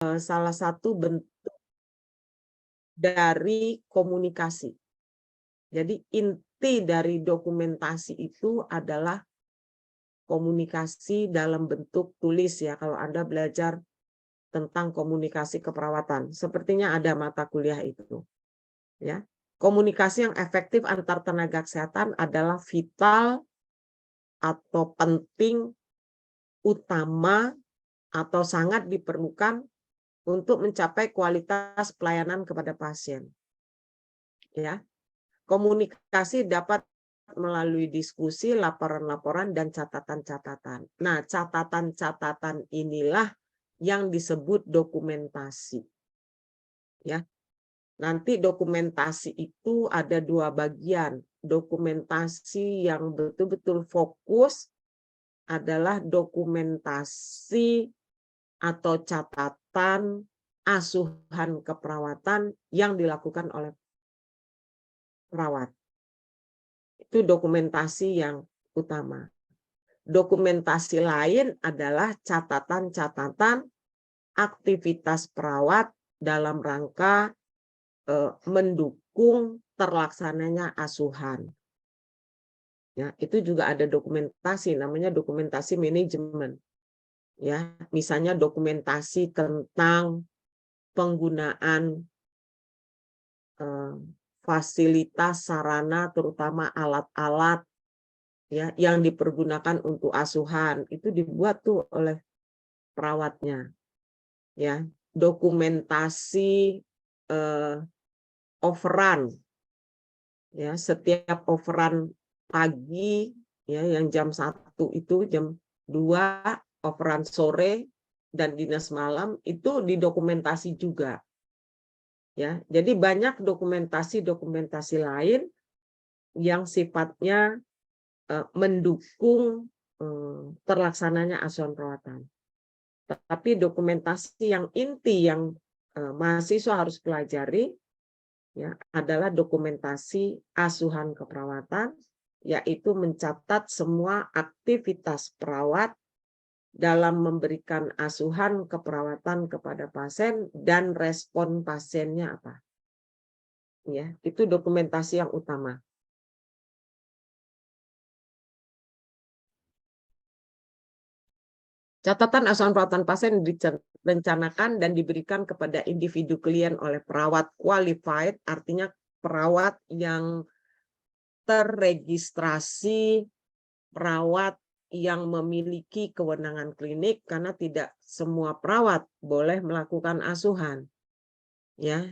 salah satu bentuk dari komunikasi. Jadi inti dari dokumentasi itu adalah komunikasi dalam bentuk tulis ya, kalau Anda belajar tentang komunikasi keperawatan. Sepertinya ada mata kuliah itu. Ya. Komunikasi yang efektif antar tenaga kesehatan adalah vital atau penting, utama, atau sangat diperlukan untuk mencapai kualitas pelayanan kepada pasien. Ya. Komunikasi dapat melalui diskusi, laporan-laporan, dan catatan-catatan. Nah, catatan-catatan inilah yang disebut dokumentasi. Ya. Nanti dokumentasi itu ada dua bagian. Dokumentasi yang betul-betul fokus adalah dokumentasi atau catatan asuhan keperawatan yang dilakukan oleh perawat. Itu dokumentasi yang utama. Dokumentasi lain adalah catatan-catatan aktivitas perawat dalam rangka mendukung terlaksananya asuhan. Ya, itu juga ada dokumentasi, namanya dokumentasi manajemen. Ya, misalnya dokumentasi tentang penggunaan fasilitas sarana, terutama alat-alat ya yang dipergunakan untuk asuhan, itu dibuat tuh oleh perawatnya. Ya, dokumentasi overrun. Ya, setiap overrun pagi ya yang jam 1 itu jam 2 overrun sore dan dinas malam itu didokumentasi juga. Ya, jadi banyak dokumentasi-dokumentasi lain yang sifatnya mendukung terlaksananya asuhan perawatan. Tapi dokumentasi yang inti yang mahasiswa harus pelajari ya adalah dokumentasi asuhan keperawatan, yaitu mencatat semua aktivitas perawat dalam memberikan asuhan keperawatan kepada pasien dan respon pasiennya apa. Ya, itu dokumentasi yang utama. Catatan asuhan perawatan pasien direncanakan dan diberikan kepada individu klien oleh perawat qualified, artinya perawat yang terregistrasi, perawat yang memiliki kewenangan klinik, karena tidak semua perawat boleh melakukan asuhan. Ya,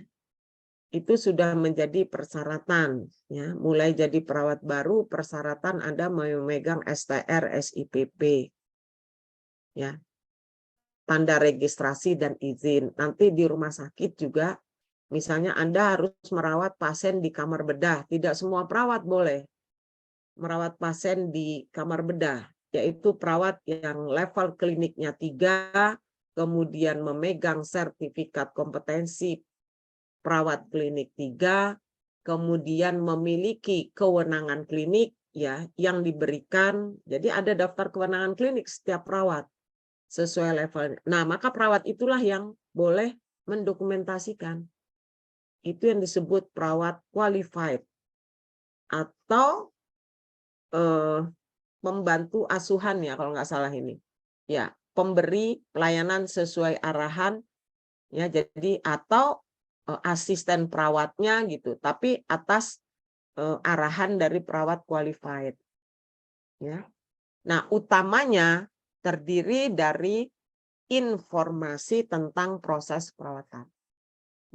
itu sudah menjadi persyaratan. Ya, mulai jadi perawat baru, persyaratan Anda memegang STR, SIPP. Ya, tanda registrasi dan izin. Nanti di rumah sakit juga, misalnya Anda harus merawat pasien di kamar bedah. Tidak semua perawat boleh merawat pasien di kamar bedah, yaitu perawat yang level kliniknya 3, kemudian memegang sertifikat kompetensi perawat klinik 3, kemudian memiliki kewenangan klinik ya yang diberikan. Jadi ada daftar kewenangan klinik setiap perawat sesuai levelnya. Nah, maka perawat itulah yang boleh mendokumentasikan. Itu yang disebut perawat qualified atau membantu asuhan ya kalau nggak salah ini. Ya, pemberi pelayanan sesuai arahan ya, jadi atau asisten perawatnya gitu, tapi atas arahan dari perawat qualified. Ya. Nah, utamanya terdiri dari informasi tentang proses perawatan.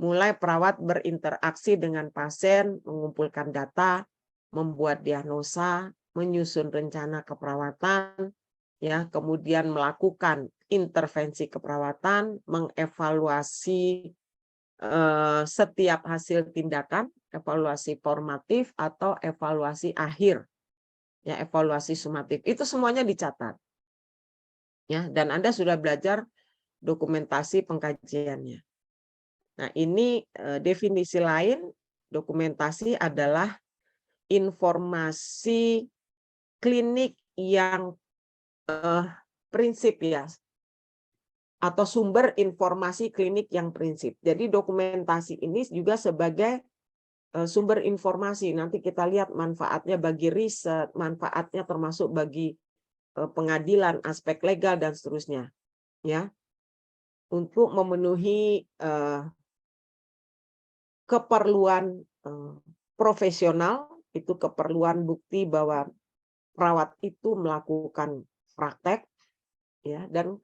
Mulai perawat berinteraksi dengan pasien, mengumpulkan data, membuat diagnosa, menyusun rencana keperawatan, ya, kemudian melakukan intervensi keperawatan, mengevaluasi setiap hasil tindakan, evaluasi formatif atau evaluasi akhir, ya, evaluasi sumatif. Itu semuanya dicatat. Ya, dan Anda sudah belajar dokumentasi pengkajiannya. Nah, ini definisi lain, dokumentasi adalah informasi klinik yang prinsip ya, atau sumber informasi klinik yang prinsip. Jadi dokumentasi ini juga sebagai sumber informasi. Nanti kita lihat manfaatnya bagi riset, manfaatnya termasuk bagi pengadilan, aspek legal dan seterusnya, ya, untuk memenuhi keperluan profesional, itu keperluan bukti bahwa perawat itu melakukan praktek, ya, dan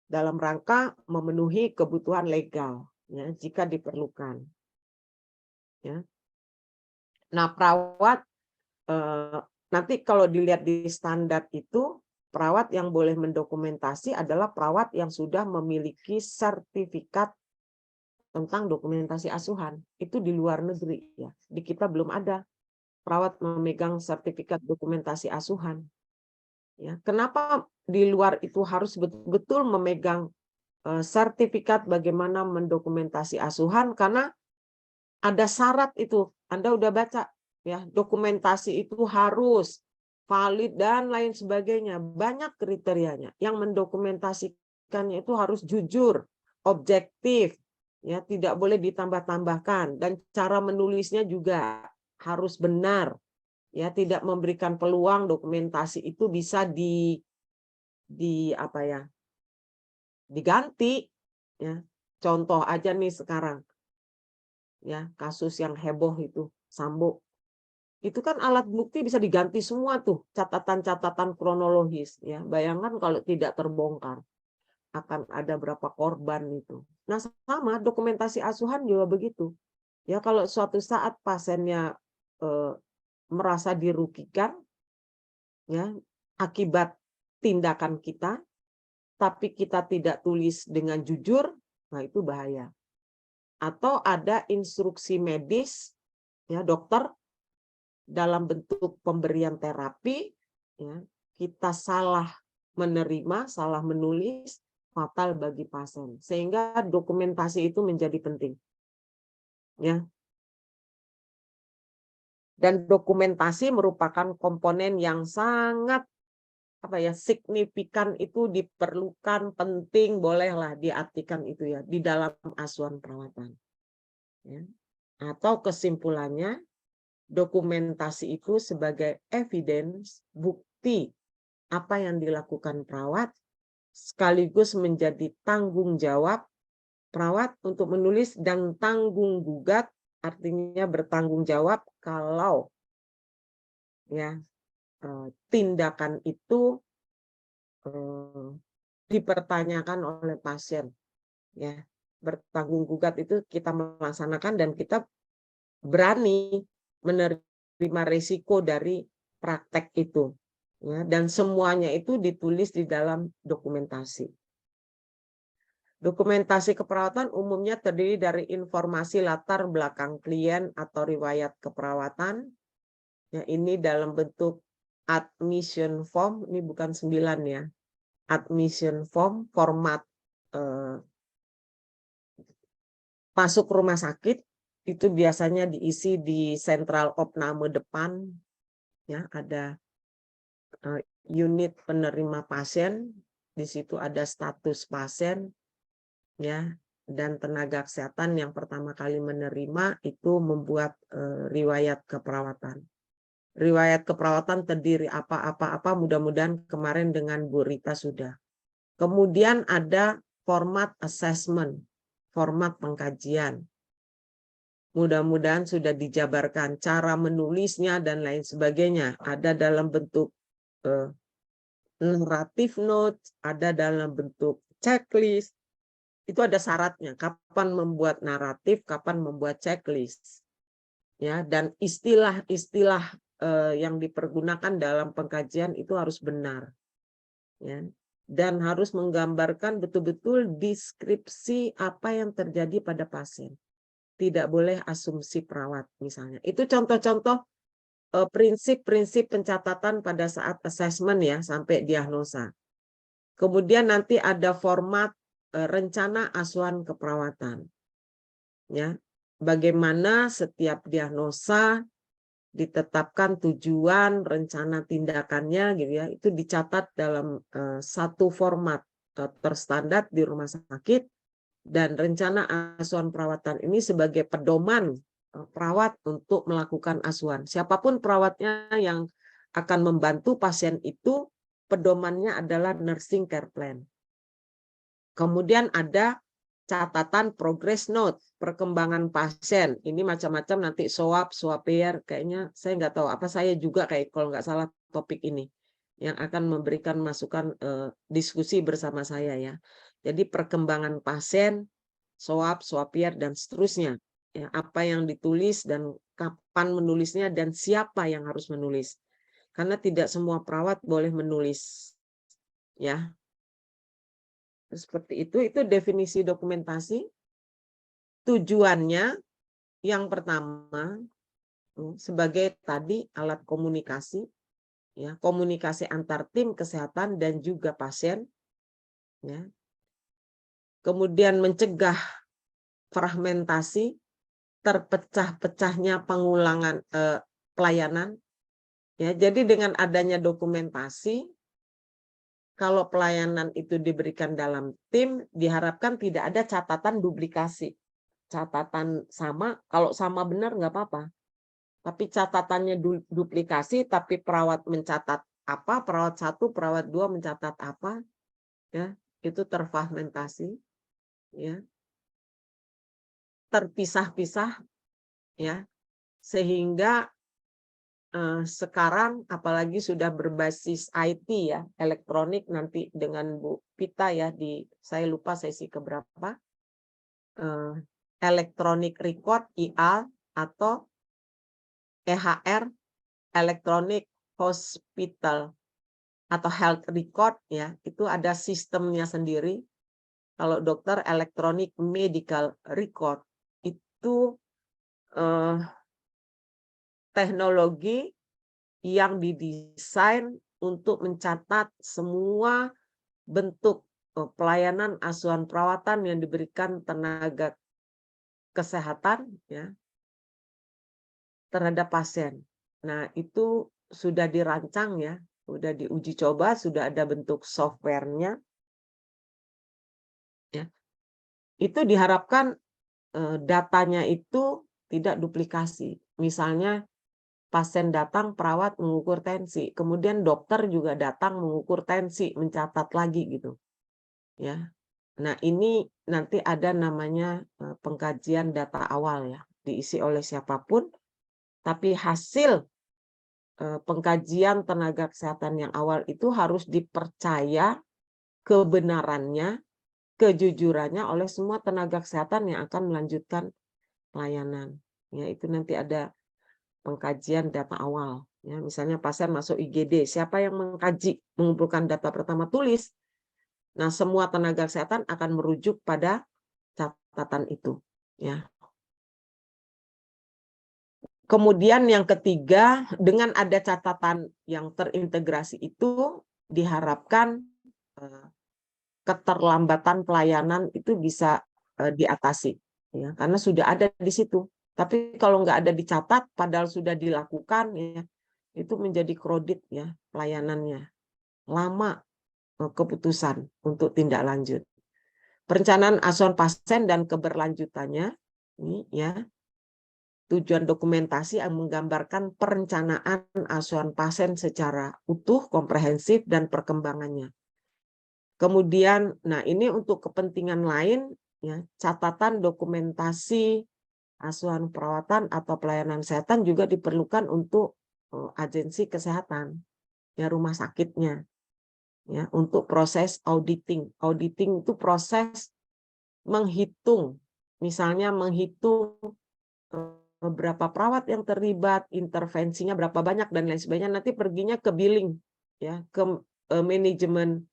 dalam rangka memenuhi kebutuhan legal, ya, jika diperlukan, ya. Nah, perawat nanti kalau dilihat di standar itu, perawat yang boleh mendokumentasi adalah perawat yang sudah memiliki sertifikat tentang dokumentasi asuhan. Itu di luar negeri, ya. Di kita belum ada perawat memegang sertifikat dokumentasi asuhan. Ya, kenapa di luar itu harus betul-betul memegang sertifikat bagaimana mendokumentasi asuhan? Karena ada syarat itu. Anda udah baca, ya, dokumentasi itu harus valid dan lain sebagainya. Banyak kriterianya. Yang mendokumentasikannya itu harus jujur, objektif, ya, tidak boleh ditambah-tambahkan, dan cara menulisnya juga harus benar. Ya, tidak memberikan peluang dokumentasi itu bisa apa ya, diganti, ya. Contoh aja nih sekarang, ya, kasus yang heboh itu Sambo, itu kan alat bukti bisa diganti semua tuh, catatan-catatan kronologis, ya. Bayangkan kalau tidak terbongkar akan ada berapa korban itu. Nah, sama dokumentasi asuhan juga begitu, ya. Kalau suatu saat pasiennya merasa dirugikan, ya, akibat tindakan kita, tapi kita tidak tulis dengan jujur, nah itu bahaya. Atau ada instruksi medis, ya, dokter dalam bentuk pemberian terapi, ya, kita salah menerima, salah menulis, fatal bagi pasien. Sehingga dokumentasi itu menjadi penting, ya. Dan dokumentasi merupakan komponen yang sangat signifikan, itu diperlukan, penting, bolehlah diartikan itu, ya, di dalam asuhan perawatan, ya. Atau kesimpulannya, dokumentasi itu sebagai evidence, bukti apa yang dilakukan perawat, sekaligus menjadi tanggung jawab perawat untuk menulis, dan tanggung gugat, artinya bertanggung jawab kalau, ya, tindakan itu dipertanyakan oleh pasien, ya. Bertanggung gugat itu kita melaksanakan dan kita berani menerima risiko dari praktek itu, ya, dan semuanya itu ditulis di dalam dokumentasi. Dokumentasi keperawatan umumnya terdiri dari informasi latar belakang klien atau riwayat keperawatan, ya, ini dalam bentuk admission form, ini bukan 9, ya. Admission form, format masuk rumah sakit, itu biasanya diisi di sentral opname depan, ya, ada unit penerima pasien, di situ ada status pasien, ya, dan tenaga kesehatan yang pertama kali menerima itu membuat riwayat keperawatan. Riwayat keperawatan terdiri apa, mudah-mudahan kemarin dengan Bu Rita sudah. Kemudian ada format assessment, format pengkajian. Mudah-mudahan sudah dijabarkan cara menulisnya dan lain sebagainya. Ada dalam bentuk naratif notes, ada dalam bentuk checklist. Itu ada syaratnya, kapan membuat naratif, kapan membuat checklist. Ya, dan istilah-istilah yang dipergunakan dalam pengkajian itu harus benar. Ya. Dan harus menggambarkan betul-betul deskripsi apa yang terjadi pada pasien. Tidak boleh asumsi perawat misalnya. Itu contoh-contoh prinsip-prinsip pencatatan pada saat assessment, ya, sampai diagnosa. Kemudian nanti ada format rencana asuhan keperawatan. Ya. Bagaimana setiap diagnosa ditetapkan tujuan, rencana tindakannya, gitu, ya. Itu dicatat dalam satu format. terstandar di rumah sakit, dan rencana asuhan perawatan ini sebagai pedoman perawat untuk melakukan asuhan. Siapapun perawatnya yang akan membantu pasien itu, pedomannya adalah nursing care plan. Kemudian ada catatan progress note, perkembangan pasien. Ini macam-macam, nanti swab-swabir, kayaknya saya nggak tahu, apa saya juga kayak kalau nggak salah topik ini yang akan memberikan masukan diskusi bersama saya ya. Jadi perkembangan pasien, swab-swabir, dan seterusnya. Ya, apa yang ditulis dan kapan menulisnya dan siapa yang harus menulis. Karena tidak semua perawat boleh menulis. Ya, seperti itu definisi dokumentasi. Tujuannya yang pertama sebagai tadi alat komunikasi, ya, komunikasi antar tim kesehatan dan juga pasien, ya. Kemudian mencegah fragmentasi, terpecah-pecahnya pengulangan pelayanan, ya. Jadi dengan adanya dokumentasi, kalau pelayanan itu diberikan dalam tim, diharapkan tidak ada catatan duplikasi. Catatan sama, kalau sama benar nggak apa-apa. Tapi catatannya duplikasi, tapi perawat mencatat apa, perawat 1, perawat 2 mencatat apa, ya, itu terfragmentasi, ya, terpisah-pisah, ya, sehingga sekarang apalagi sudah berbasis IT ya, elektronik, nanti dengan Bu Pita ya, saya lupa sesi keberapa, electronic record (IA) atau EHR, electronic hospital atau health record ya, itu ada sistemnya sendiri. Kalau dokter electronic medical record itu teknologi yang didesain untuk mencatat semua bentuk pelayanan asuhan perawatan yang diberikan tenaga kesehatan ya terhadap pasien. Nah, itu sudah dirancang ya, sudah diuji coba, sudah ada bentuk softwarenya. Ya. Itu diharapkan datanya itu tidak duplikasi. Misalnya pasien datang, perawat mengukur tensi, kemudian dokter juga datang mengukur tensi, mencatat lagi gitu. Ya. Nah, ini nanti ada namanya pengkajian data awal ya, diisi oleh siapapun, tapi hasil pengkajian tenaga kesehatan yang awal itu harus dipercaya kebenarannya, kejujurannya oleh semua tenaga kesehatan yang akan melanjutkan pelayanan. Ya, itu nanti ada pengkajian data awal. Ya, misalnya pasien masuk IGD, siapa yang mengkaji, mengumpulkan data pertama, tulis. Nah, semua tenaga kesehatan akan merujuk pada catatan itu. Ya. Kemudian yang ketiga, dengan ada catatan yang terintegrasi itu, diharapkan keterlambatan pelayanan itu bisa diatasi. Ya, karena sudah ada di situ. Tapi kalau nggak ada dicatat, padahal sudah dilakukan, ya, itu menjadi kredit ya pelayanannya. Lama keputusan untuk tindak lanjut. Perencanaan asuhan pasien dan keberlanjutannya, ini ya, tujuan dokumentasi yang menggambarkan perencanaan asuhan pasien secara utuh, komprehensif, dan perkembangannya. Kemudian, nah ini untuk kepentingan lain, ya, catatan dokumentasi asuhan perawatan atau pelayanan kesehatan juga diperlukan untuk agensi kesehatan, ya, rumah sakitnya, ya, untuk proses auditing. Auditing itu proses menghitung, misalnya menghitung berapa perawat yang terlibat, intervensinya berapa banyak dan lain sebagainya. Nanti perginya ke billing, ya, ke manajemen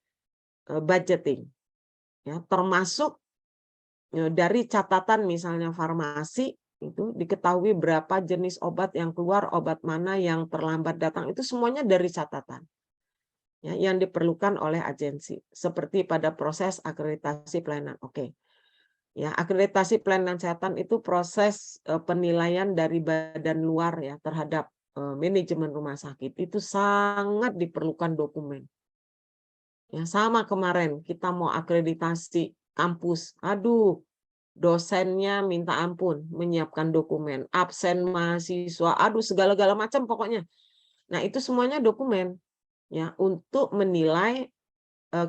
budgeting, ya, termasuk dari catatan misalnya farmasi itu diketahui berapa jenis obat yang keluar, obat mana yang terlambat datang, itu semuanya dari catatan ya, yang diperlukan oleh agensi seperti pada proses akreditasi pelayanan. Oke. Ya, akreditasi pelayanan kesehatan itu proses penilaian dari badan luar ya terhadap manajemen rumah sakit, itu sangat diperlukan dokumen. Ya, sama kemarin kita mau akreditasi kampus. Aduh, dosennya minta ampun menyiapkan dokumen, absen mahasiswa, aduh segala-gala macam pokoknya. Nah, itu semuanya dokumen ya untuk menilai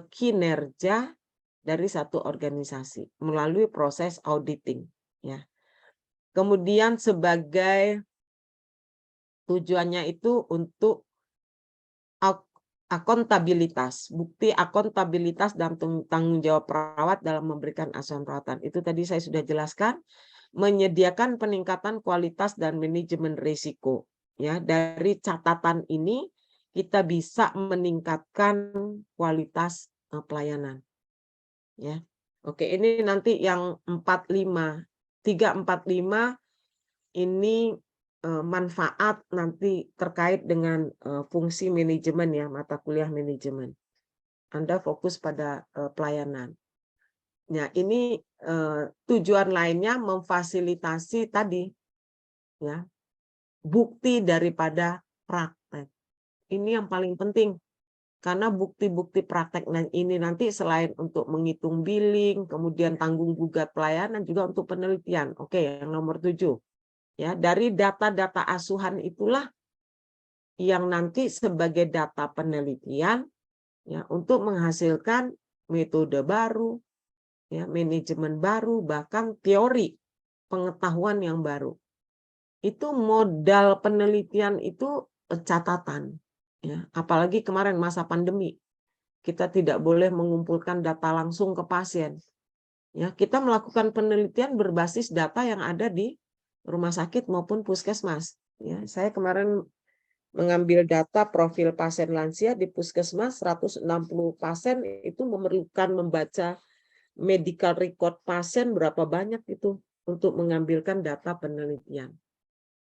kinerja dari satu organisasi melalui proses auditing ya. Kemudian sebagai tujuannya itu untuk akuntabilitas, bukti akuntabilitas dan tanggung jawab perawat dalam memberikan asuhan perawatan. Itu tadi saya sudah jelaskan, menyediakan peningkatan kualitas dan manajemen risiko. Ya, dari catatan ini kita bisa meningkatkan kualitas pelayanan. Ya. Oke, ini nanti yang 45. 3, 4, 5 ini manfaat nanti terkait dengan fungsi manajemen ya, mata kuliah manajemen. Anda fokus pada pelayanan. Nah, ini tujuan lainnya memfasilitasi tadi ya, bukti daripada praktek. Ini yang paling penting. Karena bukti-bukti praktek ini nanti selain untuk menghitung billing, kemudian tanggung gugat pelayanan juga untuk penelitian. Oke, yang nomor 7. Ya, dari data-data asuhan itulah yang nanti sebagai data penelitian ya untuk menghasilkan metode baru, ya, manajemen baru, bahkan teori pengetahuan yang baru. Itu modal penelitian itu catatan. Ya, apalagi kemarin masa pandemi. Kita tidak boleh mengumpulkan data langsung ke pasien. Ya, kita melakukan penelitian berbasis data yang ada di rumah sakit maupun puskesmas. Ya, saya kemarin mengambil data profil pasien lansia di puskesmas 160 pasien itu memerlukan membaca medical record pasien berapa banyak itu untuk mengambilkan data penelitian.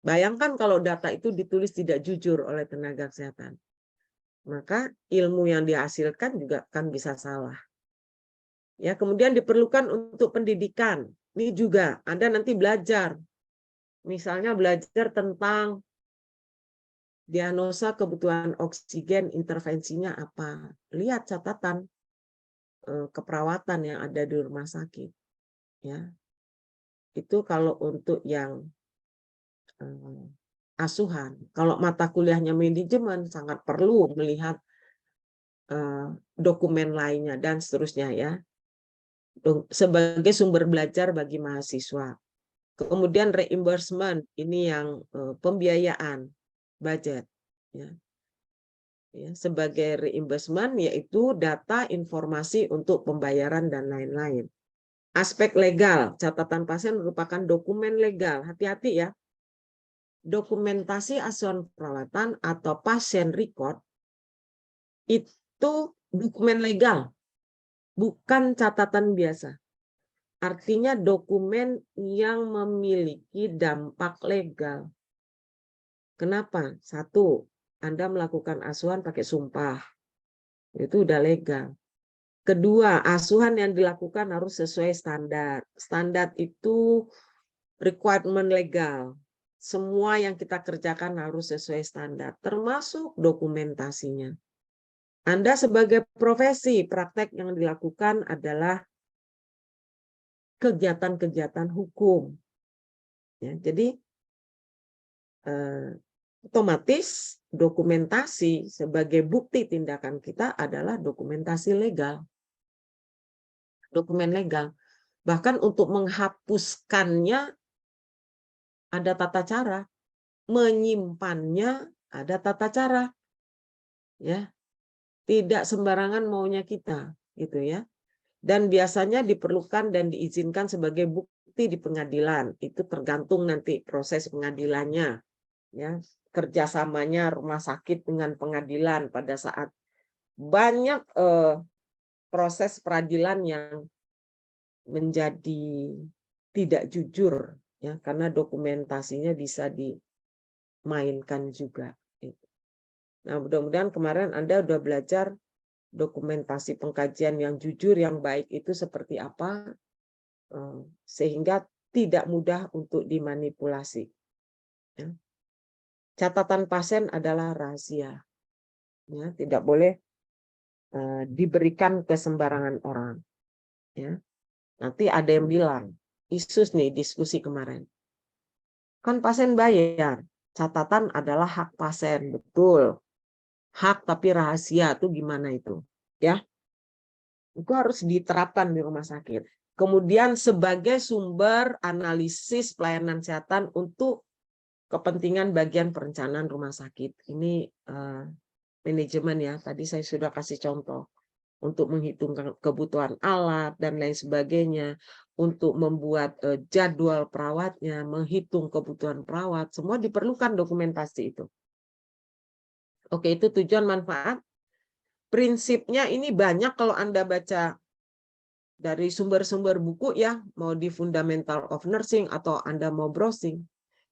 Bayangkan kalau data itu ditulis tidak jujur oleh tenaga kesehatan. Maka ilmu yang dihasilkan juga kan bisa salah. Ya, kemudian diperlukan untuk pendidikan. Ini juga Anda nanti belajar. Misalnya belajar tentang diagnosa kebutuhan oksigen, intervensinya apa. Lihat catatan keperawatan yang ada di rumah sakit. Ya. Itu kalau untuk yang asuhan. Kalau mata kuliahnya manajemen sangat perlu melihat dokumen lainnya dan seterusnya ya. Sebagai sumber belajar bagi mahasiswa. Kemudian reimbursement, ini yang pembiayaan budget. Ya. Ya, sebagai reimbursement yaitu data informasi untuk pembayaran dan lain-lain. Aspek legal, catatan pasien merupakan dokumen legal. Hati-hati ya. Dokumentasi asuhan perawatan atau pasien record itu dokumen legal, bukan catatan biasa. Artinya dokumen yang memiliki dampak legal. Kenapa? Satu, Anda melakukan asuhan pakai sumpah. Itu udah legal. Kedua, asuhan yang dilakukan harus sesuai standar. Standar itu requirement legal. Semua yang kita kerjakan harus sesuai standar, termasuk dokumentasinya. Anda sebagai profesi, praktek yang dilakukan adalah kegiatan-kegiatan hukum. Ya, jadi otomatis dokumentasi sebagai bukti tindakan kita adalah dokumentasi legal. Dokumen legal. Bahkan untuk menghapuskannya ada tata cara, menyimpannya ada tata cara. Ya. Tidak sembarangan maunya kita, gitu ya. Dan biasanya diperlukan dan diizinkan sebagai bukti di pengadilan. Itu tergantung nanti proses pengadilannya. Ya, kerjasamanya rumah sakit dengan pengadilan pada saat banyak proses peradilan yang menjadi tidak jujur ya karena dokumentasinya bisa dimainkan juga. Nah, mudah-mudahan kemarin Anda sudah belajar dokumentasi pengkajian yang jujur, yang baik itu seperti apa, sehingga tidak mudah untuk dimanipulasi. Ya. Catatan pasien adalah rahasia. Ya, tidak boleh diberikan ke sembarangan orang. Ya. Nanti ada yang bilang, Isus nih diskusi kemarin, kan pasien bayar, catatan adalah hak pasien, betul. Hak tapi rahasia tuh gimana itu? Ya, itu harus diterapkan di rumah sakit. Kemudian sebagai sumber analisis pelayanan kesehatan untuk kepentingan bagian perencanaan rumah sakit. Ini manajemen ya, tadi saya sudah kasih contoh. Untuk menghitung kebutuhan alat dan lain sebagainya, untuk membuat jadwal perawatnya, menghitung kebutuhan perawat, semua diperlukan dokumentasi itu. Oke, itu tujuan manfaat. Prinsipnya ini banyak kalau Anda baca dari sumber-sumber buku ya, mau di Fundamental of Nursing atau Anda mau browsing.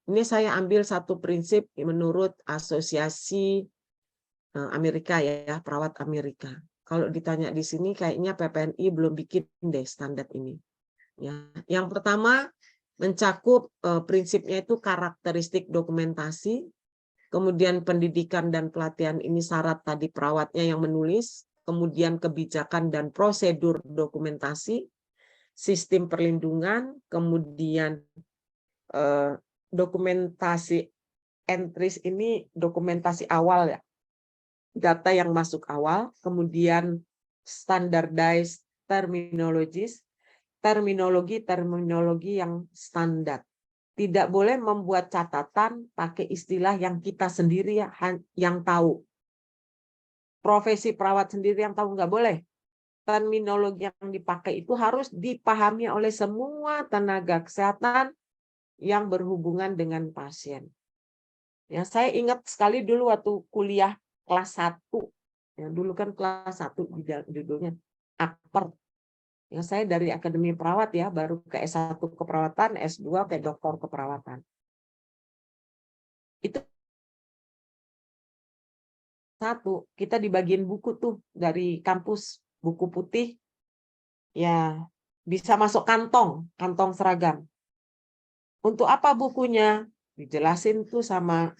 Ini saya ambil satu prinsip menurut Asosiasi Amerika ya, perawat Amerika. Kalau ditanya di sini kayaknya PPNI belum bikin deh standar ini. Ya, yang pertama mencakup prinsipnya itu karakteristik dokumentasi, kemudian pendidikan dan pelatihan ini syarat tadi perawatnya yang menulis, kemudian kebijakan dan prosedur dokumentasi, sistem perlindungan, kemudian dokumentasi entries ini dokumentasi awal ya, data yang masuk awal, kemudian standardized terminologi yang standar. Tidak boleh membuat catatan pakai istilah yang kita sendiri yang tahu. Profesi perawat sendiri yang tahu, nggak boleh. Terminologi yang dipakai itu harus dipahami oleh semua tenaga kesehatan yang berhubungan dengan pasien. Ya, saya ingat sekali dulu waktu kuliah kelas 1. Ya, dulu kan kelas 1 judulnya Akper. Ya, saya dari Akademi Perawat ya, baru ke S1 keperawatan, S2 ke doktor keperawatan. Itu satu, kita dibagiin buku tuh dari kampus, buku putih. Ya, bisa masuk kantong seragam. Untuk apa bukunya? Dijelasin tuh sama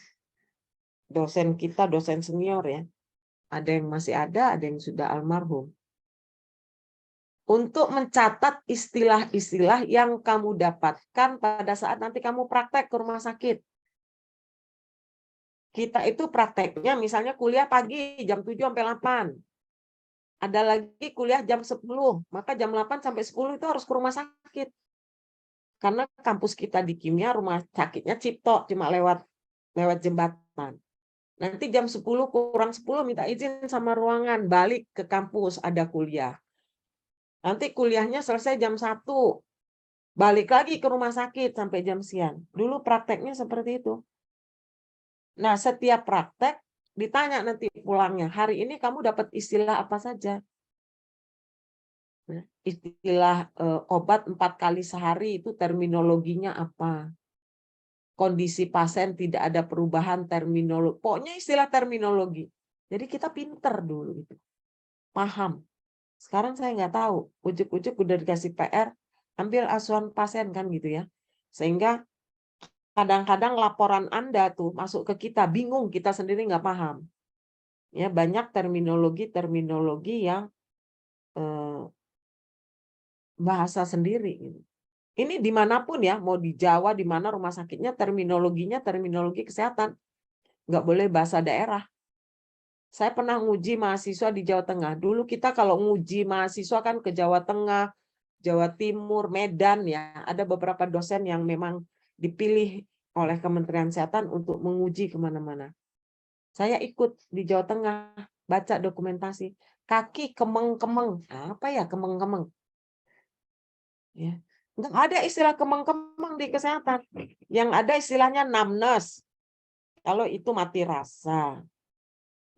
dosen kita, dosen senior ya. Ada yang masih ada yang sudah almarhum. Untuk mencatat istilah-istilah yang kamu dapatkan pada saat nanti kamu praktek ke rumah sakit. Kita itu prakteknya misalnya kuliah pagi jam 7 sampai 8. Ada lagi kuliah jam 10, maka jam 8 sampai 10 itu harus ke rumah sakit. Karena kampus kita di kimia, rumah sakitnya Cipto, cuma lewat jembatan. Nanti jam 10 kurang 10 minta izin sama ruangan, balik ke kampus, ada kuliah. Nanti kuliahnya selesai jam 1, balik lagi ke rumah sakit sampai jam siang. Dulu prakteknya seperti itu. Nah, setiap praktek ditanya nanti pulangnya, hari ini kamu dapat istilah apa saja? Istilah obat 4 kali sehari itu terminologinya apa? Kondisi pasien tidak ada perubahan terminologi. Pokoknya istilah terminologi. Jadi kita pinter dulu itu. Paham. Sekarang saya nggak tahu. Ujuk-ujuk udah dikasih PR, ambil asuhan pasien kan gitu ya. Sehingga kadang-kadang laporan Anda tuh masuk ke kita, bingung, kita sendiri nggak paham. Ya, banyak terminologi yang bahasa sendiri. Gitu. Ini dimanapun ya, mau di Jawa, di mana rumah sakitnya, terminologinya terminologi kesehatan. Nggak boleh bahasa daerah. Saya pernah nguji mahasiswa di Jawa Tengah. Dulu kita kalau nguji mahasiswa kan ke Jawa Tengah, Jawa Timur, Medan ya. Ada beberapa dosen yang memang dipilih oleh Kementerian Kesehatan untuk menguji kemana-mana. Saya ikut di Jawa Tengah, baca dokumentasi. Kaki kemeng-kemeng. Apa ya kemeng-kemeng? Ya. Nggak ada istilah kemeng-kemeng di kesehatan. Yang ada istilahnya numbness. Kalau itu mati rasa.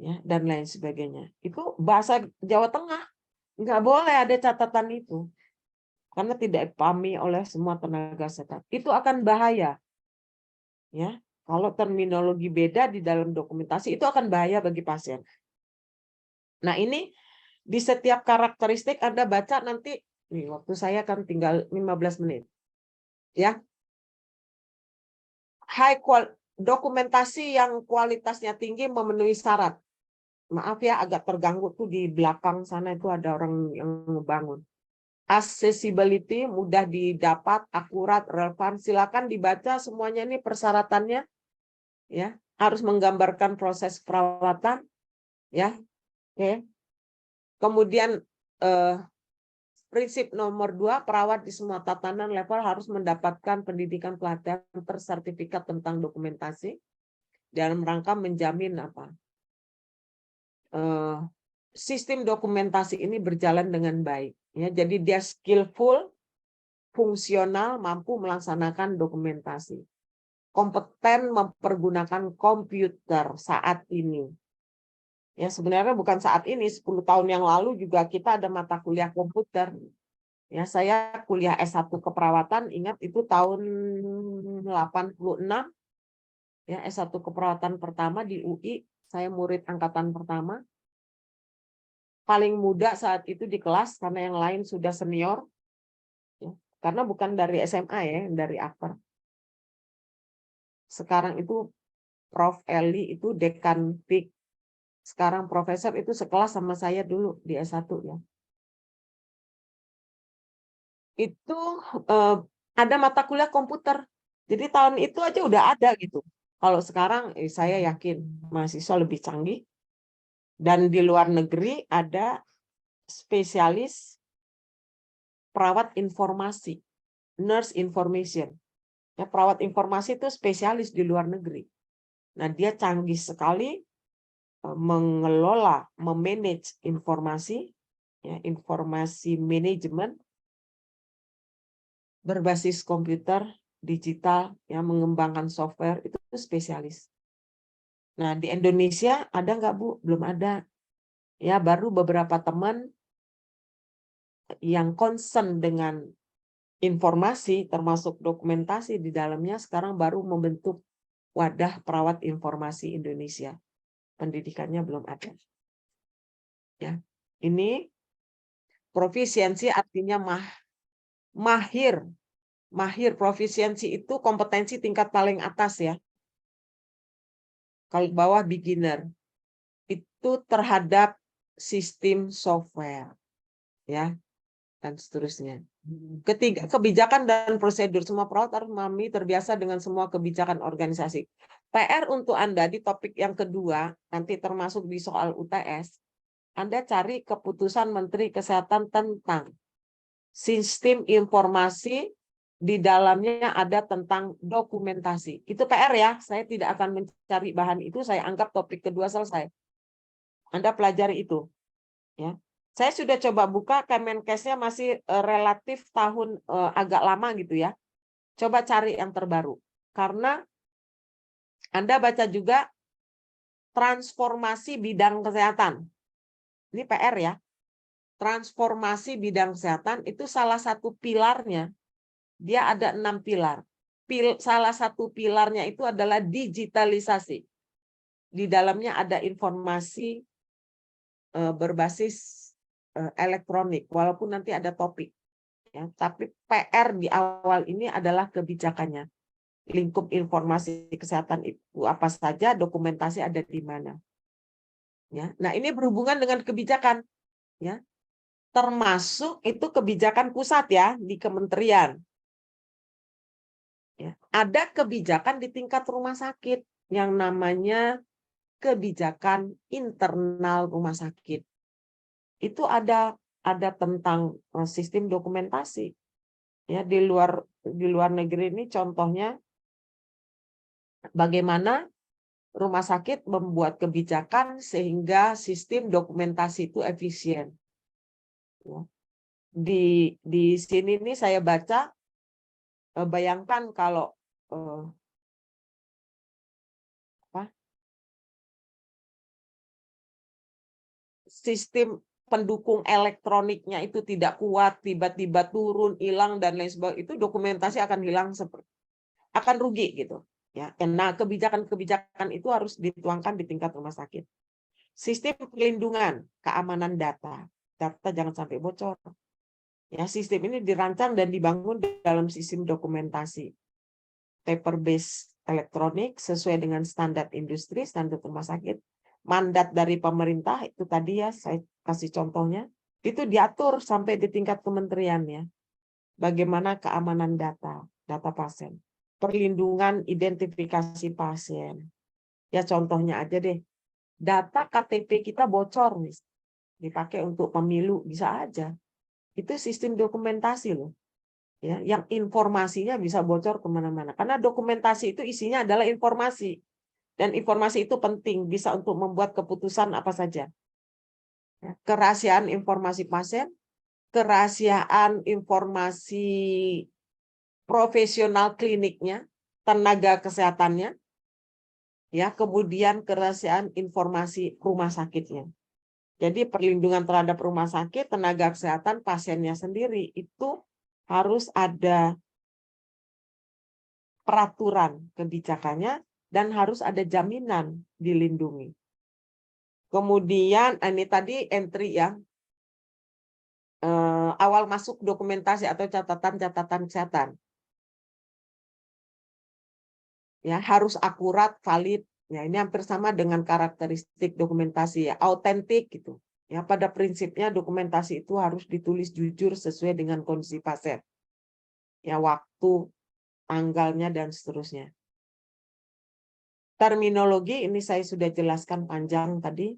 Ya, dan lain sebagainya. Itu bahasa Jawa Tengah. Nggak boleh ada catatan itu. Karena tidak dipahami oleh semua tenaga kesehatan. Itu akan bahaya. Ya, kalau terminologi beda di dalam dokumentasi, itu akan bahaya bagi pasien. Nah, ini di setiap karakteristik Anda baca nanti, nih, waktu saya kan tinggal 15 menit. Ya, dokumentasi yang kualitasnya tinggi memenuhi syarat. maaf ya agak terganggu tuh di belakang sana itu ada orang yang ngebangun. Accessibility, mudah didapat, akurat, relevan. Silakan dibaca semuanya ini persyaratannya, ya. Harus menggambarkan proses perawatan, ya. Oke. Kemudian prinsip nomor 2, perawat di semua tatanan level harus mendapatkan pendidikan pelatihan bersertifikat tentang dokumentasi dalam rangka menjamin sistem dokumentasi ini berjalan dengan baik. Ya, jadi dia skillful, fungsional, mampu melaksanakan dokumentasi, kompeten mempergunakan komputer saat ini. Ya, sebenarnya bukan saat ini, 10 tahun yang lalu juga kita ada mata kuliah komputer. Ya, saya kuliah S1 keperawatan, ingat itu tahun 86. Ya, S1 keperawatan pertama di UI, saya murid angkatan pertama. Paling muda saat itu di kelas karena yang lain sudah senior. Ya, karena bukan dari SMA ya, dari akper. Sekarang itu Prof. Eli itu dekan PIK. Sekarang profesor itu sekelas sama saya dulu di S1 ya. Itu ada mata kuliah komputer. Jadi tahun itu aja udah ada gitu. Kalau sekarang saya yakin mahasiswa lebih canggih. Dan di luar negeri ada spesialis perawat informasi, nurse information. Ya, perawat informasi itu spesialis di luar negeri. Nah, dia canggih sekali mengelola, memanage informasi, ya, informasi manajemen berbasis komputer, digital, ya, mengembangkan software, itu spesialis. Nah, di Indonesia ada nggak, Bu? Belum ada. Ya, baru beberapa teman yang concern dengan informasi, termasuk dokumentasi di dalamnya, sekarang baru membentuk wadah perawat informasi Indonesia. Pendidikannya belum ada. Ya, ini profisiensi artinya mahir. Mahir, profisiensi itu kompetensi tingkat paling atas ya. Kalau bawah beginner. Itu terhadap sistem software. Ya, dan seterusnya. Ketiga, kebijakan dan prosedur. Semua perawat harus memahami terbiasa dengan semua kebijakan organisasi. PR untuk Anda di topik yang kedua, nanti termasuk di soal UTS, Anda cari keputusan Menteri Kesehatan tentang sistem informasi, di dalamnya ada tentang dokumentasi. Itu PR ya, saya tidak akan mencari bahan itu, saya anggap topik kedua selesai. Anda pelajari itu. Ya. Saya sudah coba buka, Kemenkesnya masih relatif tahun agak lama gitu ya. Coba cari yang terbaru. Karena Anda baca juga transformasi bidang kesehatan. Ini PR ya. Transformasi bidang kesehatan itu salah satu pilarnya. Dia ada 6 pilar. Salah satu pilarnya itu adalah digitalisasi. Di dalamnya ada informasi berbasis elektronik, walaupun nanti ada topik. Ya, tapi PR di awal ini adalah kebijakannya. Lingkup informasi kesehatan itu apa saja, dokumentasi ada di mana. Ya, nah ini berhubungan dengan kebijakan. Ya, termasuk itu kebijakan pusat ya di kementerian. Ya, ada kebijakan di tingkat rumah sakit yang namanya kebijakan internal rumah sakit. Itu ada tentang sistem dokumentasi. Ya, di luar negeri ini contohnya bagaimana rumah sakit membuat kebijakan sehingga sistem dokumentasi itu efisien. Ya. Di sini nih saya baca, bayangkan kalau sistem pendukung elektroniknya itu tidak kuat, tiba-tiba turun, hilang dan lain sebagainya, itu dokumentasi akan hilang, akan rugi gitu. Ya, nah kebijakan-kebijakan itu harus dituangkan di tingkat rumah sakit. Sistem perlindungan keamanan data jangan sampai bocor. Ya, sistem ini dirancang dan dibangun dalam sistem dokumentasi paper based elektronik sesuai dengan standar industri, standar rumah sakit, mandat dari pemerintah itu tadi ya, saya kasih contohnya, itu diatur sampai di tingkat kementerian ya. Bagaimana keamanan data pasien, perlindungan identifikasi pasien. Ya contohnya aja deh, data KTP kita bocor nih, dipakai untuk pemilu bisa aja. Itu sistem dokumentasi loh. Ya, yang informasinya bisa bocor kemana-mana. Karena dokumentasi itu isinya adalah informasi. Dan informasi itu penting, bisa untuk membuat keputusan apa saja. Ya, kerahasiaan informasi pasien, kerahasiaan informasi profesional kliniknya, tenaga kesehatannya, ya, kemudian kerahasiaan informasi rumah sakitnya. Jadi perlindungan terhadap rumah sakit, tenaga kesehatan, pasiennya sendiri itu harus ada peraturan kebijakannya dan harus ada jaminan dilindungi. Kemudian ini tadi entry ya, awal masuk dokumentasi atau catatan-catatan kesehatan. Ya, harus akurat, valid. Ya, ini hampir sama dengan karakteristik dokumentasi ya, autentik gitu. Ya, pada prinsipnya dokumentasi itu harus ditulis jujur sesuai dengan kondisi pasien. Ya, waktu, tanggalnya dan seterusnya. Terminologi ini saya sudah jelaskan panjang tadi,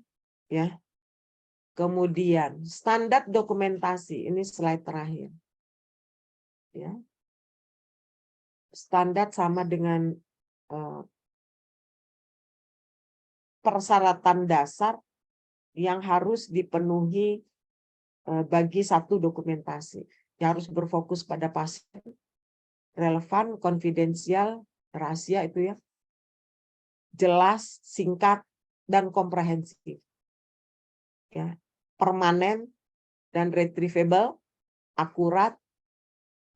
ya. Kemudian standar dokumentasi, ini slide terakhir. Ya. Standar sama dengan persyaratan dasar yang harus dipenuhi bagi satu dokumentasi. Yang harus berfokus pada pasien, relevan, konfidensial, rahasia itu ya, jelas, singkat, dan komprehensif. Ya. Permanen dan retrievable, akurat,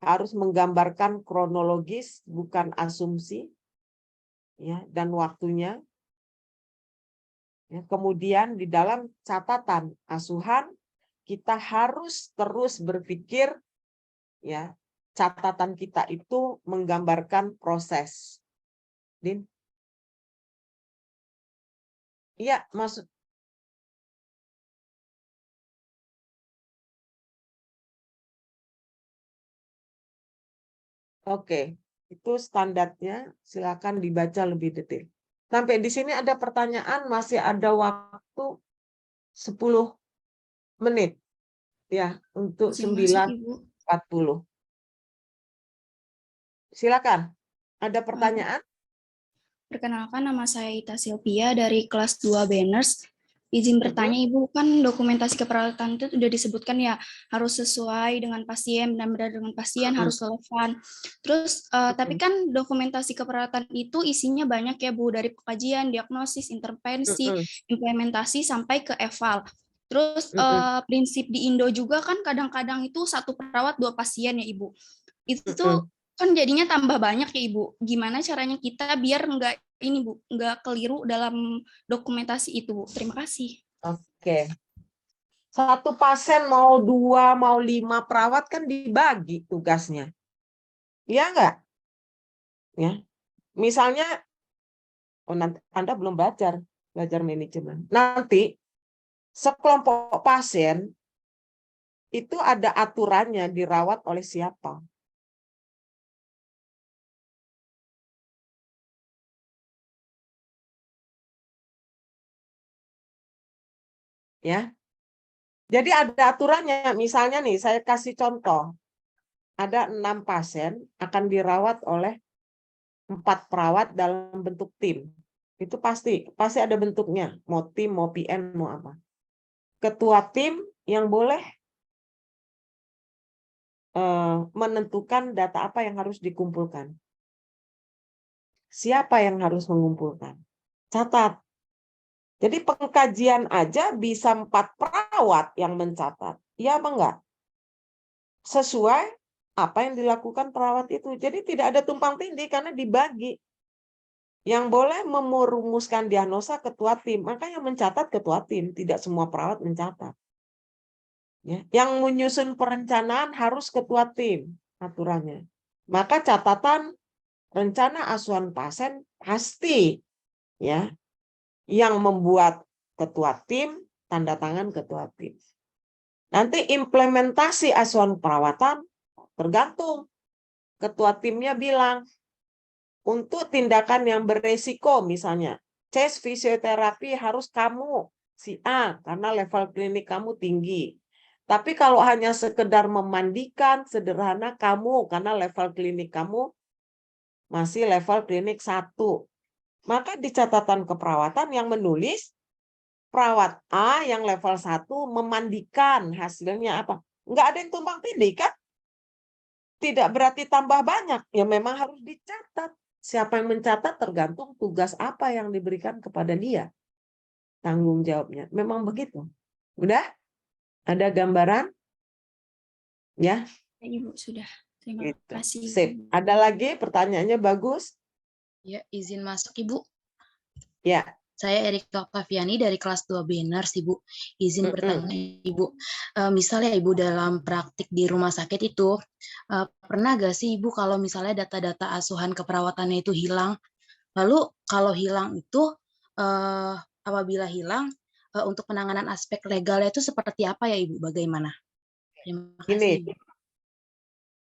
harus menggambarkan kronologis, bukan asumsi, ya, dan waktunya. Ya, kemudian di dalam catatan asuhan, kita harus terus berpikir, ya, catatan kita itu menggambarkan proses. Din? Iya, maksud. Oke, itu standarnya. Silakan dibaca lebih detail. Sampai di sini ada pertanyaan, masih ada waktu 10 menit ya untuk 9.40. Silakan. Ada pertanyaan? Perkenalkan, nama saya Ita Silvia dari kelas 2 Banners. Izin bertanya, Ibu, kan dokumentasi keperawatan itu sudah disebutkan ya, harus sesuai dengan pasien, benar-benar dengan pasien, harus relevan. Terus, tapi kan dokumentasi keperawatan itu isinya banyak ya, Bu, dari pengkajian, diagnosis, intervensi, implementasi, sampai ke eval. Terus, prinsip di Indo juga kan kadang-kadang itu satu perawat, 2 pasien ya, Ibu. Itu kan jadinya tambah banyak ya Ibu. Gimana caranya kita biar nggak keliru dalam dokumentasi itu, Bu? Terima kasih. Oke. Satu pasien mau 2, mau 5 perawat kan dibagi tugasnya. Iya enggak? Ya. Misalnya, nanti Anda belum belajar manajemen. Nanti sekelompok pasien itu ada aturannya dirawat oleh siapa. Ya. Jadi ada aturannya, misalnya nih saya kasih contoh. Ada 6 pasien akan dirawat oleh 4 perawat dalam bentuk tim. Itu pasti ada bentuknya, mau tim, mau PN, mau apa. Ketua tim yang boleh menentukan data apa yang harus dikumpulkan. Siapa yang harus mengumpulkan? Catat. Jadi pengkajian aja bisa 4 perawat yang mencatat. Iya apa enggak? Sesuai apa yang dilakukan perawat itu. Jadi tidak ada tumpang tindih karena dibagi. Yang boleh merumuskan diagnosa ketua tim. Maka yang mencatat ketua tim. Tidak semua perawat mencatat. Ya. Yang menyusun perencanaan harus ketua tim aturannya. Maka catatan rencana asuhan pasien pasti ya yang membuat ketua tim, tanda tangan ketua tim. Nanti implementasi asuhan perawatan tergantung. Ketua timnya bilang, untuk tindakan yang beresiko misalnya, tes fisioterapi harus kamu, si A, karena level klinik kamu tinggi. Tapi kalau hanya sekedar memandikan, sederhana kamu, karena level klinik kamu masih level klinik 1. Maka di catatan keperawatan yang menulis, perawat A yang level 1 memandikan, hasilnya apa? Nggak ada yang tumpang tindih kan? Tidak berarti tambah banyak, ya memang harus dicatat. Siapa yang mencatat tergantung tugas apa yang diberikan kepada dia. Tanggung jawabnya. Memang begitu. Udah? Ada gambaran? Ya? Ya, Ibu, sudah. Terima Gitu. kasih. Sip. Ada lagi pertanyaannya bagus? Ya, izin masuk Ibu. Ya. Saya Erika Oktaviani dari kelas 2 Banners, Ibu. Izin bertanya, Ibu. Misalnya Ibu dalam praktik di rumah sakit itu, pernah gak sih Ibu kalau misalnya data-data asuhan keperawatannya itu hilang? Lalu kalau hilang itu, apabila hilang, untuk penanganan aspek legalnya itu seperti apa ya Ibu? Bagaimana? Terima kasih, Ibu.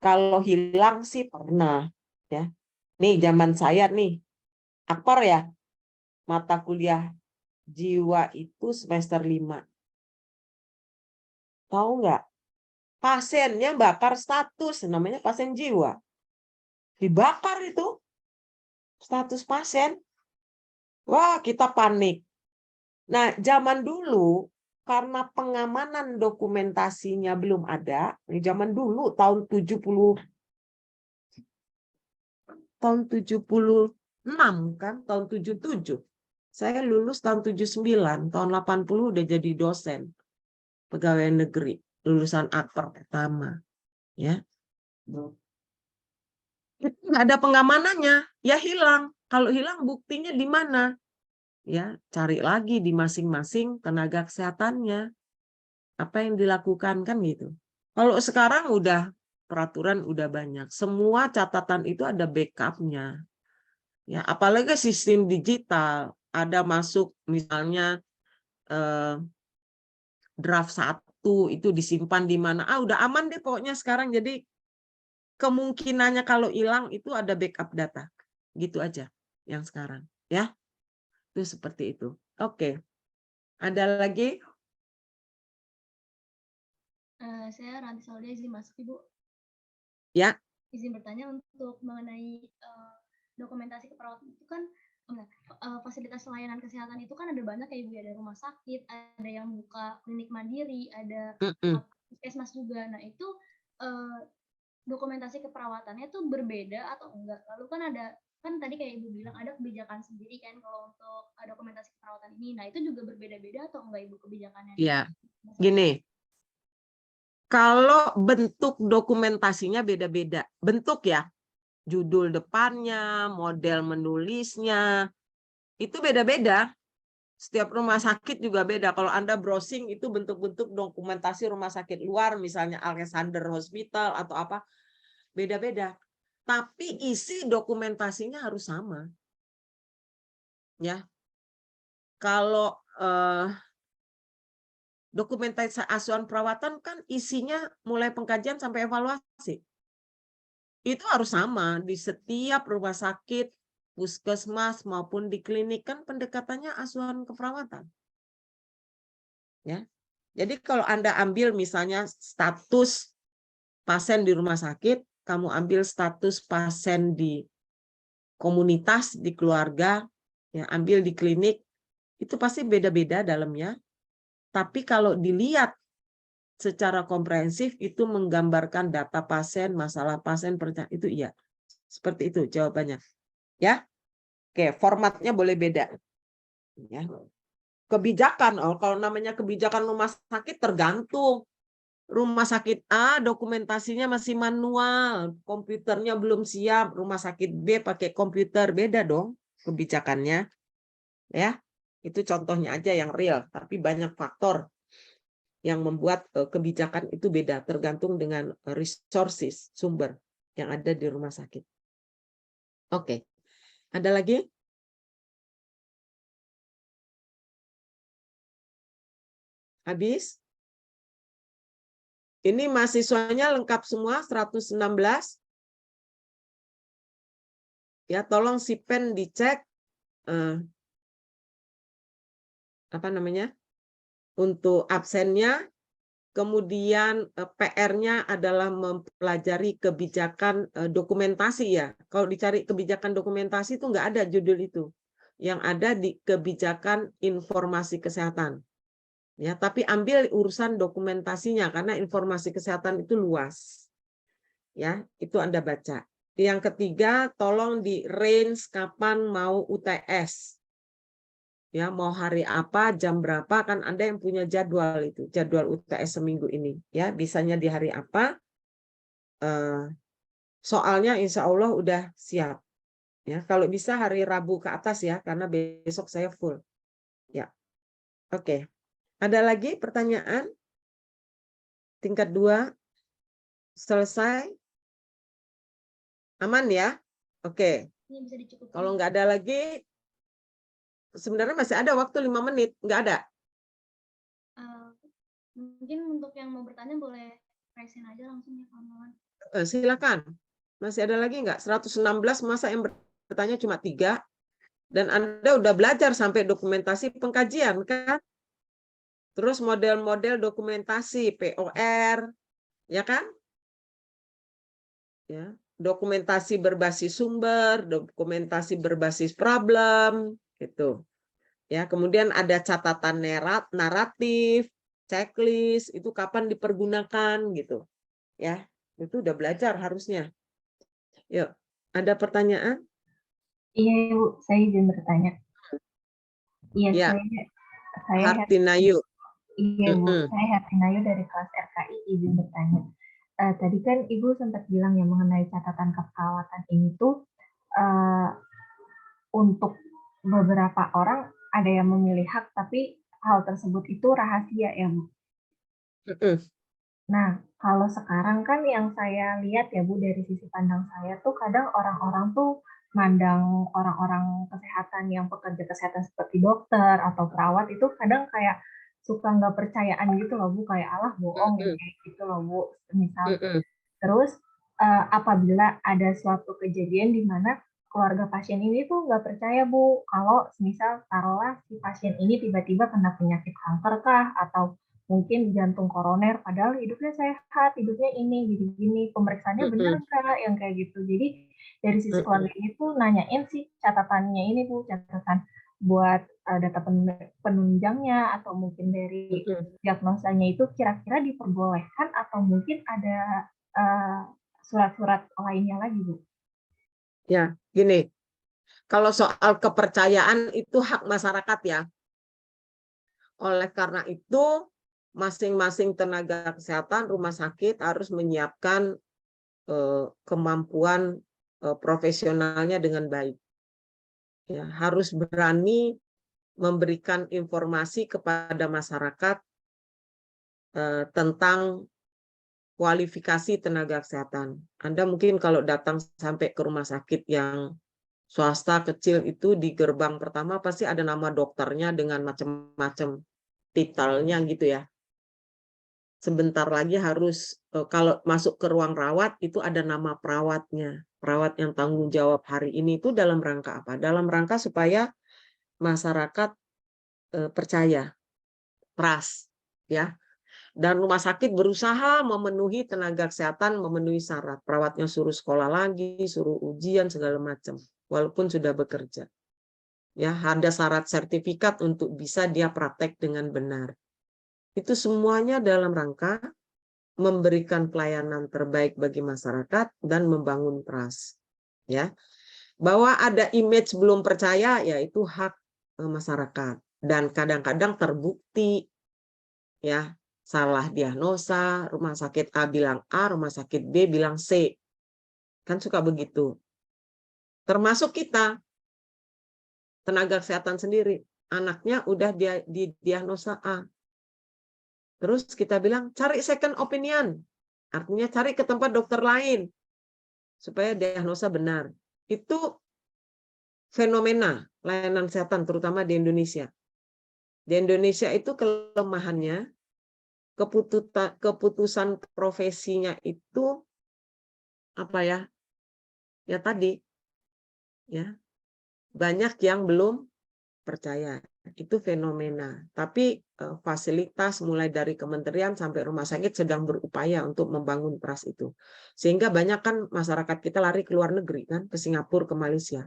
Kalau hilang sih pernah. Ya. Nih zaman saya nih, akpor ya, mata kuliah jiwa itu semester 5. Tahu nggak? Pasiennya bakar status, namanya pasien jiwa. Dibakar itu status pasien. Wah, kita panik. Nah, zaman dulu karena pengamanan dokumentasinya belum ada, zaman dulu tahun 76 kan, tahun 77. Saya lulus tahun 79, tahun 80 udah jadi dosen pegawai negeri, lulusan akper pertama, ya. Nggak ada pengamanannya, ya hilang. Kalau hilang buktinya di mana? Ya, cari lagi di masing-masing tenaga kesehatannya. Apa yang dilakukan kan gitu. Kalau sekarang udah peraturan udah banyak. Semua catatan itu ada backupnya. Ya, apalagi sistem digital, ada masuk misalnya draft 1 itu disimpan di mana. Udah aman deh pokoknya sekarang. Jadi kemungkinannya kalau hilang itu ada backup data. Gitu aja yang sekarang, ya. Itu seperti itu. Oke. Ada lagi? Saya Ranti Saulia, izin masuk Ibu. Ya. Izin bertanya untuk mengenai dokumentasi keperawatan itu kan fasilitas layanan kesehatan itu kan ada banyak ya Ibu, ada rumah sakit, ada yang buka klinik mandiri, ada puskesmas juga. Nah itu dokumentasi keperawatannya tuh berbeda atau enggak? Lalu kan tadi kayak Ibu bilang ada kebijakan sendiri kan kalau untuk dokumentasi keperawatan ini. Nah itu juga berbeda-beda atau enggak Ibu kebijakannya? Ya, gini. Kalau bentuk dokumentasinya beda-beda, bentuk ya, judul depannya, model menulisnya, itu beda-beda. Setiap rumah sakit juga beda. Kalau Anda browsing itu bentuk-bentuk dokumentasi rumah sakit luar, misalnya Alexander Hospital atau apa, beda-beda. Tapi isi dokumentasinya harus sama. Ya. Kalau dokumentasi asuhan perawatan kan isinya mulai pengkajian sampai evaluasi. Itu harus sama di setiap rumah sakit, puskesmas maupun di klinik kan pendekatannya asuhan keperawatan. Ya. Jadi kalau Anda ambil misalnya status pasien di rumah sakit, kamu ambil status pasien di komunitas, di keluarga, ya ambil di klinik, itu pasti beda-beda dalamnya. Tapi kalau dilihat secara komprehensif itu menggambarkan data pasien, masalah pasien, itu iya. Seperti itu jawabannya. Ya. Oke, formatnya boleh beda. Ya. Kebijakan, kalau namanya kebijakan rumah sakit tergantung. Rumah sakit A dokumentasinya masih manual, komputernya belum siap. Rumah sakit B pakai komputer, beda dong kebijakannya. Ya. Itu contohnya aja yang real, tapi banyak faktor yang membuat kebijakan itu beda tergantung dengan resources, sumber yang ada di rumah sakit. Oke. Ada lagi? Habis? Ini mahasiswanya lengkap semua 116. Ya, tolong si pen dicek apa namanya? Untuk absennya. Kemudian PR-nya adalah mempelajari kebijakan dokumentasi ya. Kalau dicari kebijakan dokumentasi itu nggak ada judul itu. Yang ada di kebijakan informasi kesehatan. Ya, tapi ambil urusan dokumentasinya karena informasi kesehatan itu luas. Ya, itu Anda baca. Yang ketiga, tolong di range kapan mau UTS. Ya, mau hari apa, jam berapa, kan Anda yang punya jadwal itu, jadwal UTS seminggu ini. Ya, bisanya di hari apa? Soalnya insya Allah udah siap. Ya, kalau bisa hari Rabu ke atas ya, karena besok saya full. Ya, oke. Ada lagi pertanyaan? Tingkat 2 selesai? Aman ya? Oke. Ini bisa dicukupkan. Kalau nggak ada lagi, sebenarnya masih ada waktu 5 menit. Nggak ada? Mungkin untuk yang mau bertanya boleh raise hand aja langsung ya kawan-kawan. Silakan. Masih ada lagi nggak? 116 masa yang bertanya cuma 3? Dan Anda udah belajar sampai dokumentasi pengkajian, kan? Terus model-model dokumentasi, POR, ya kan? Ya, dokumentasi berbasis sumber, dokumentasi berbasis problem, gitu. Ya, kemudian ada catatan naratif, checklist, itu kapan dipergunakan, gitu. Ya, itu udah belajar harusnya. Yuk, ada pertanyaan? Iya, Ibu, saya izin bertanya. Iya, Ya. saya Hartinayu. Iya, Bu. Saya Hartinayu dari kelas RKI izin bertanya. Tadi kan Ibu sempat bilang ya mengenai catatan keperawatan ini tuh untuk beberapa orang ada yang memilih hak, tapi hal tersebut itu rahasia ya, Bu. Nah, kalau sekarang kan yang saya lihat ya, Bu, dari sisi pandang saya tuh kadang orang-orang tuh mandang orang-orang kesehatan yang pekerja kesehatan seperti dokter atau perawat itu kadang kayak suka nggak percayaan gitu loh, Bu, kayak alah bohong kayak gitu loh, Bu, misal. Terus apabila ada suatu kejadian di mana keluarga pasien ini tuh nggak percaya, Bu, kalau misal taruhlah si pasien ini tiba-tiba kena penyakit kanker kah atau mungkin jantung koroner, padahal hidupnya sehat, hidupnya ini, gini-gini, pemeriksaannya benar nggak, yang kayak gitu. Jadi dari sisi keluarga ini tuh nanyain sih catatannya ini, Bu, catatan buat data penunjangnya, atau mungkin dari diagnosanya itu kira-kira diperbolehkan, atau mungkin ada surat-surat lainnya lagi, Bu. Ya, gini, kalau soal kepercayaan itu hak masyarakat ya. Oleh karena itu, masing-masing tenaga kesehatan rumah sakit harus menyiapkan kemampuan profesionalnya dengan baik. Ya, harus berani memberikan informasi kepada masyarakat tentang kualifikasi tenaga kesehatan. Anda mungkin kalau datang sampai ke rumah sakit yang swasta kecil itu di gerbang pertama pasti ada nama dokternya dengan macam-macam titelnya gitu ya. Sebentar lagi harus kalau masuk ke ruang rawat itu ada nama perawatnya. Perawat yang tanggung jawab hari ini itu dalam rangka apa? Dalam rangka supaya masyarakat percaya, trust, ya. Dan rumah sakit berusaha memenuhi tenaga kesehatan, memenuhi syarat. Perawatnya suruh sekolah lagi, suruh ujian segala macam, walaupun sudah bekerja. Ya, ada syarat sertifikat untuk bisa dia praktek dengan benar. Itu semuanya dalam rangka memberikan pelayanan terbaik bagi masyarakat dan membangun trust. Ya, bahwa ada image belum percaya, yaitu hak masyarakat. Dan kadang-kadang terbukti, ya, salah diagnosa, rumah sakit A bilang A, rumah sakit B bilang C. Kan suka begitu. Termasuk kita, tenaga kesehatan sendiri. Anaknya udah didiagnosa A. Terus kita bilang, cari second opinion. Artinya cari ke tempat dokter lain. Supaya diagnosa benar. Itu fenomena layanan kesehatan, terutama di Indonesia. Di Indonesia itu kelemahannya, keputusan profesinya itu apa ya? Ya tadi ya. Banyak yang belum percaya. Itu fenomena. Tapi fasilitas mulai dari kementerian sampai rumah sakit sedang berupaya untuk membangun trust itu. Sehingga banyak kan masyarakat kita lari ke luar negeri kan, ke Singapura, ke Malaysia.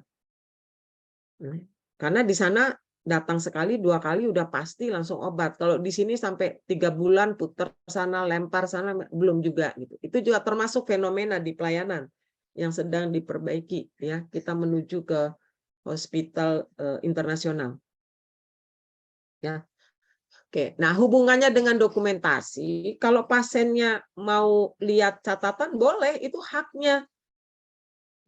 Karena di sana datang sekali, 2 kali udah pasti langsung obat. Kalau di sini sampai 3 bulan putar sana, lempar sana, belum juga gitu. Itu juga termasuk fenomena di pelayanan yang sedang diperbaiki ya. Kita menuju ke hospital internasional. Ya. Oke. Nah, hubungannya dengan dokumentasi, kalau pasiennya mau lihat catatan boleh, itu haknya.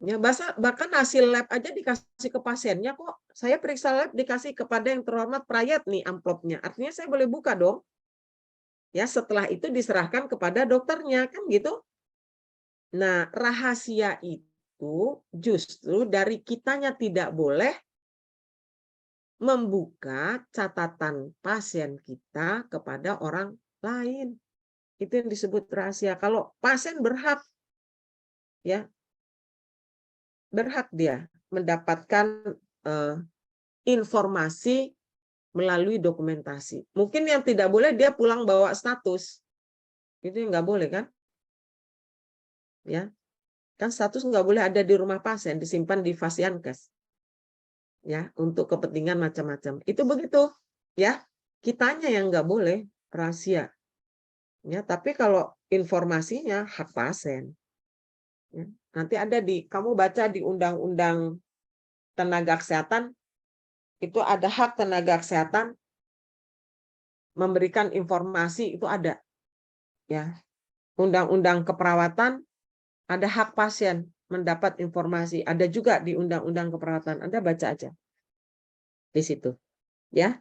Ya, bahkan hasil lab aja dikasih ke pasiennya kok. Saya periksa lab dikasih kepada yang terhormat Prayat nih amplopnya. Artinya saya boleh buka dong. Ya, setelah itu diserahkan kepada dokternya kan gitu. Nah, rahasia itu justru dari kitanya tidak boleh membuka catatan pasien kita kepada orang lain. Itu yang disebut rahasia. Kalau pasien berhak ya, berhak dia mendapatkan informasi melalui dokumentasi. Mungkin yang tidak boleh dia pulang bawa status. Itu nggak boleh kan? Ya. Kan status nggak boleh ada di rumah pasien, disimpan di Fasiankes. Ya, untuk kepentingan macam-macam. Itu begitu, ya. Kitanya yang nggak boleh rahasia. Ya, tapi kalau informasinya hak pasien. Ya. Nanti ada kamu baca di Undang-Undang Tenaga Kesehatan, itu ada hak tenaga kesehatan memberikan informasi, itu ada. Ya. Undang-Undang Keperawatan ada hak pasien mendapat informasi. Ada juga di Undang-Undang Keperawatan. Anda baca aja di situ. Ya,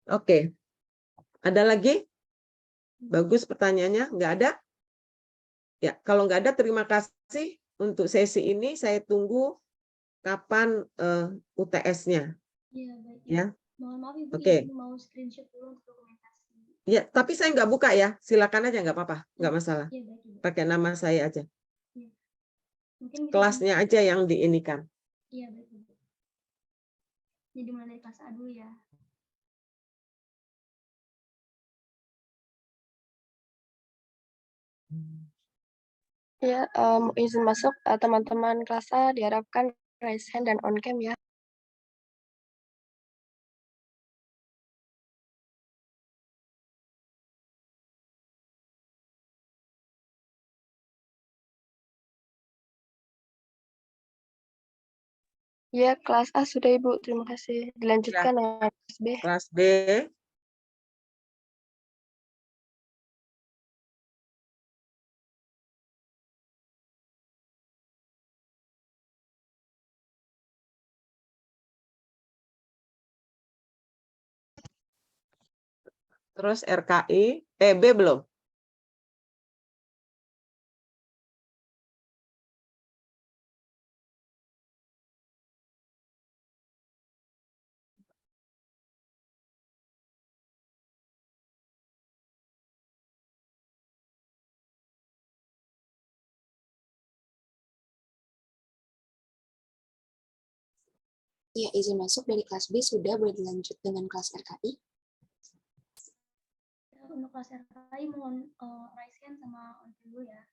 oke. Ada lagi? Bagus pertanyaannya. Nggak ada? Ya, kalau nggak ada, terima kasih untuk sesi ini. Saya tunggu kapan UTS-nya. Iya, baik. Ya. Mohon maaf Ibu, Oke. izin mau screenshot dulu untuk dokumentasi. Ya, tapi saya nggak buka ya. Silakan aja, nggak apa-apa, nggak masalah. Iya, baik Ibu. Pakai nama saya aja. Iya. Mungkin bisa Kelasnya aja yang diinikan. Iya, baik Ibu. Jadi mulai dari kelas A dulu ya. Ya, izin masuk teman-teman kelas A diharapkan raise hand dan on cam ya. Ya, kelas A sudah Ibu, terima kasih. Dilanjutkan dengan kelas B. Kelas B. Terus RKI. B belum? Ya, izin masuk dari kelas B sudah, boleh dilanjut dengan kelas RKI. Untuk kelas RKI mohon raise hand sama on cam dulu ya.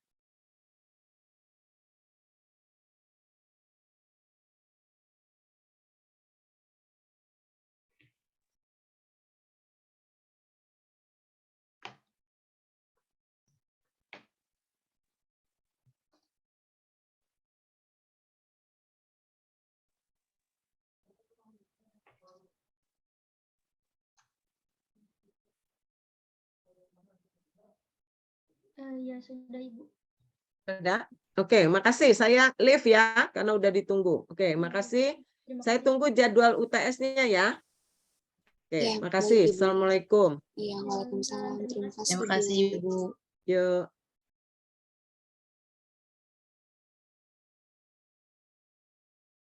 Ya sudah Ibu. Sudah? Oke, makasih. Saya live ya, karena udah ditunggu. Oke, makasih. Saya tunggu jadwal UTS-nya ya. Oke, Ya, makasih. baik, Ibu. Assalamualaikum. Iya, waalaikumsalam. Terima kasih. Terima kasih, Ibu. Yuk.